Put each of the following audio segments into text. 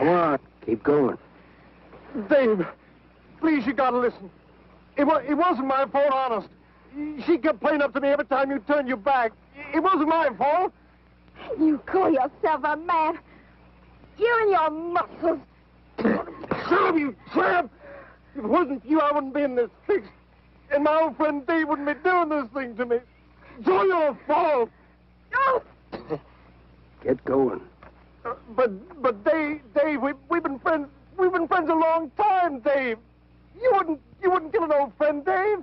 Come on, keep going. Dave, please, you gotta listen. It wasn't my fault, honest. She kept playing up to me every time you turned your back. It wasn't my fault. You call yourself a man? You and your muscles. Shut you tramp! If it wasn't for you, I wouldn't be in this fix. And my old friend Dave wouldn't be doing this thing to me. It's all your fault. Get going. But Dave, we've been friends. We've been friends a long time, Dave. You wouldn't kill an old friend, Dave.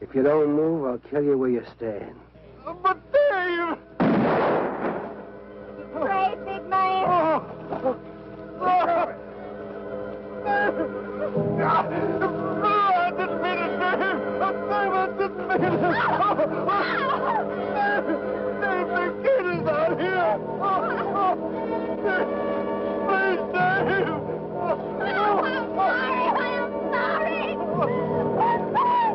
If you don't move, I'll kill you where you stand. But Dave! Pray, big man. I didn't mean it, Dave. I didn't mean it. Dave, the kid is out here. Please, Dave. I'm sorry.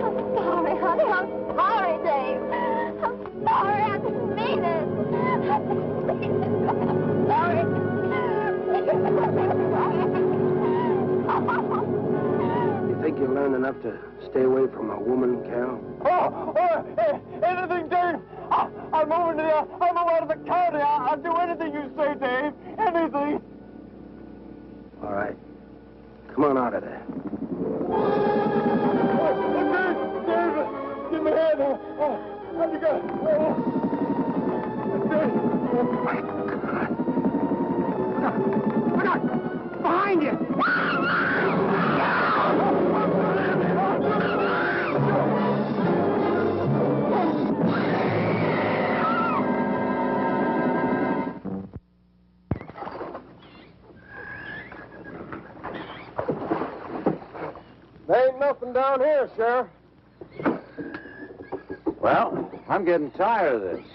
I'm sorry, honey. I'm sorry, Dave. I'm sorry. I didn't mean it. I'm sorry. You think you learned enough to stay away from a woman, Cal? Anything, Dave. I'm moving out of the county. I'll do anything you say, Dave. Anything. All right. Come on out of there. Dave, give me a hand. How'd you go? Oh, my God. Look out! Behind you! There ain't nothing down here, Sheriff. Well, I'm getting tired of this.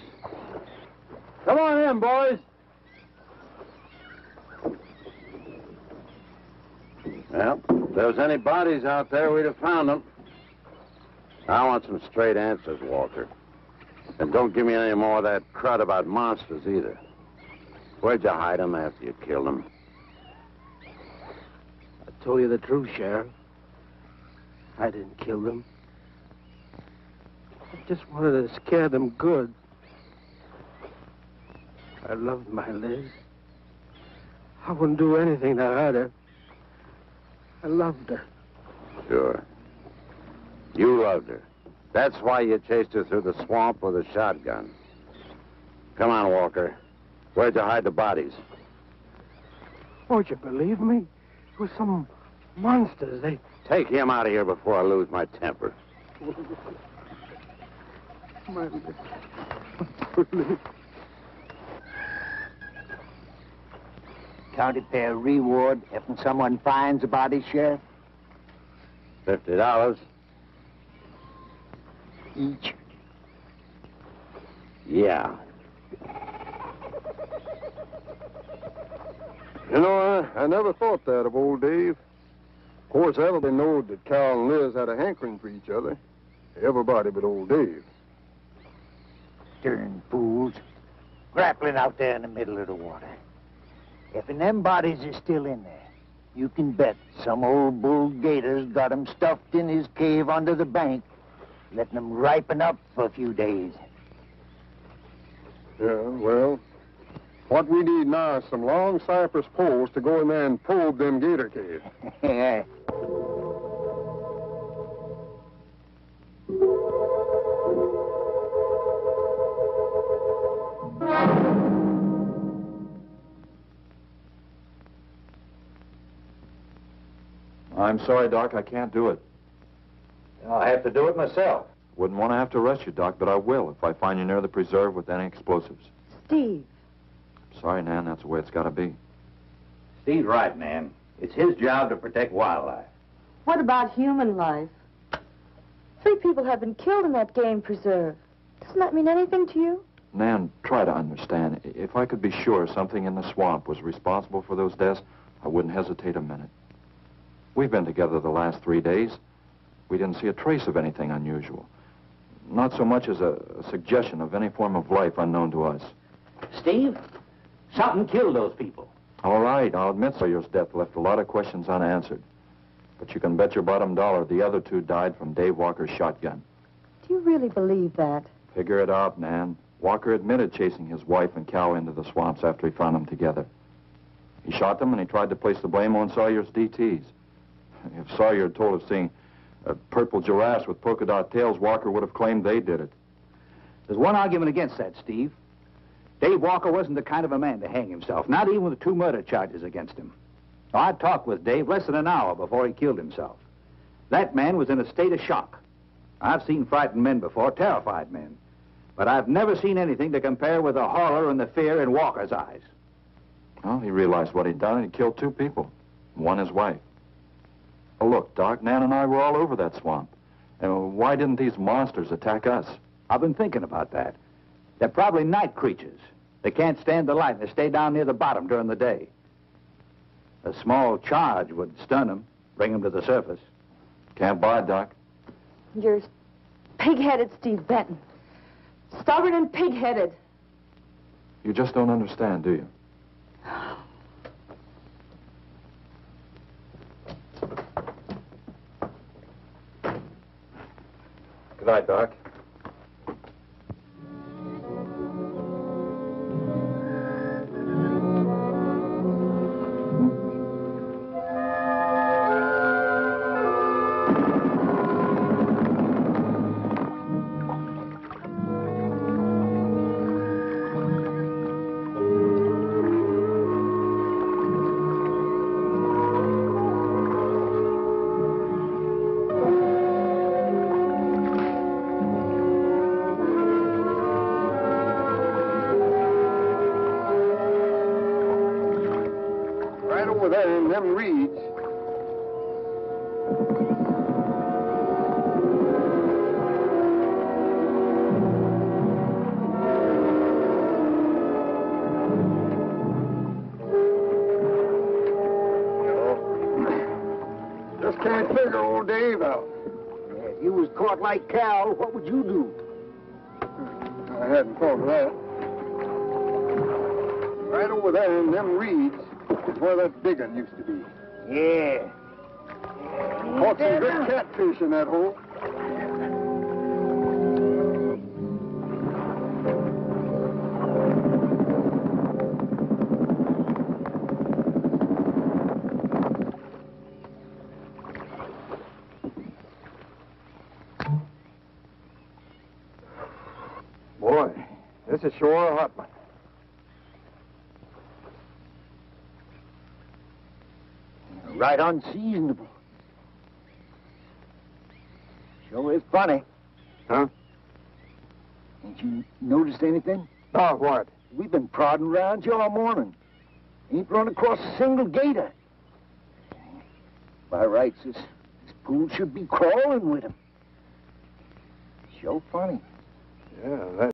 Come on in, boys. Well, if there was any bodies out there, we'd have found them. I want some straight answers, Walker. And don't give me any more of that crud about monsters, either. Where'd you hide them after you killed them? I told you the truth, Sheriff. I didn't kill them. I just wanted to scare them good. I loved my Liz. I wouldn't do anything to hurt her. I loved her. Sure. You loved her. That's why you chased her through the swamp with a shotgun. Come on, Walker. Where'd you hide the bodies? Won't you believe me? It was some monsters. They... Take him out of here before I lose my temper. My Liz. County fair reward if someone finds a body, Sheriff? $50. Each. Yeah. You know, I never thought that of old Dave. Of course, everybody knowed that Cal and Liz had a hankering for each other. Everybody but old Dave. Darn fools. Grappling out there in the middle of the water. If them bodies are still in there, you can bet some old bull gator's got 'em stuffed in his cave under the bank, letting 'em ripen up for a few days. Yeah, well, what we need now is some long cypress poles to go in there and probe them gator caves. Yeah. I'm sorry, Doc, I can't do it. I'll have to do it myself. Wouldn't want to have to arrest you, Doc, but I will if I find you near the preserve with any explosives. Steve. Sorry, Nan, that's the way it's got to be. Steve's right, Nan. It's his job to protect wildlife. What about human life? 3 people have been killed in that game preserve. Doesn't that mean anything to you? Nan, try to understand. If I could be sure something in the swamp was responsible for those deaths, I wouldn't hesitate a minute. We've been together the last 3 days. We didn't see a trace of anything unusual. Not so much as a suggestion of any form of life unknown to us. Steve, something killed those people. All right, I'll admit Sawyer's death left a lot of questions unanswered. But you can bet your bottom dollar the other two died from Dave Walker's shotgun. Do you really believe that? Figure it out, Nan. Walker admitted chasing his wife and cow into the swamps after he found them together. He shot them and he tried to place the blame on Sawyer's DTs. If Sawyer had told of seeing purple giraffes with polka dot tails, Walker would have claimed they did it. There's one argument against that, Steve. Dave Walker wasn't the kind of a man to hang himself, not even with 2 murder charges against him. I talked with Dave less than an hour before he killed himself. That man was in a state of shock. I've seen frightened men before, terrified men. But I've never seen anything to compare with the horror and the fear in Walker's eyes. Well, he realized what he'd done and he killed 2 people. One his wife. Oh, look, Doc, Nan and I were all over that swamp. And why didn't these monsters attack us? I've been thinking about that. They're probably night creatures. They can't stand the light and they stay down near the bottom during the day. A small charge would stun them, bring them to the surface. Can't buy it, Doc. You're pig-headed, Steve Benton. Stubborn and pig-headed. You just don't understand, do you? Good night, Doc. Over there in them reeds. Just can't figure old Dave out. If you was caught like Cal, what would you do? I hadn't thought of that. Right over there in them reeds is where that big one used to be. Yeah. Caught some good catfish in that hole. Boy, this is sure a hot one. Right unseasonable. Sure is funny. Huh? Ain't you noticed anything? Oh, what? We've been prodding around here all morning. Ain't run across a single gator. By rights, this pool should be crawling with them. Sure funny. Yeah, that...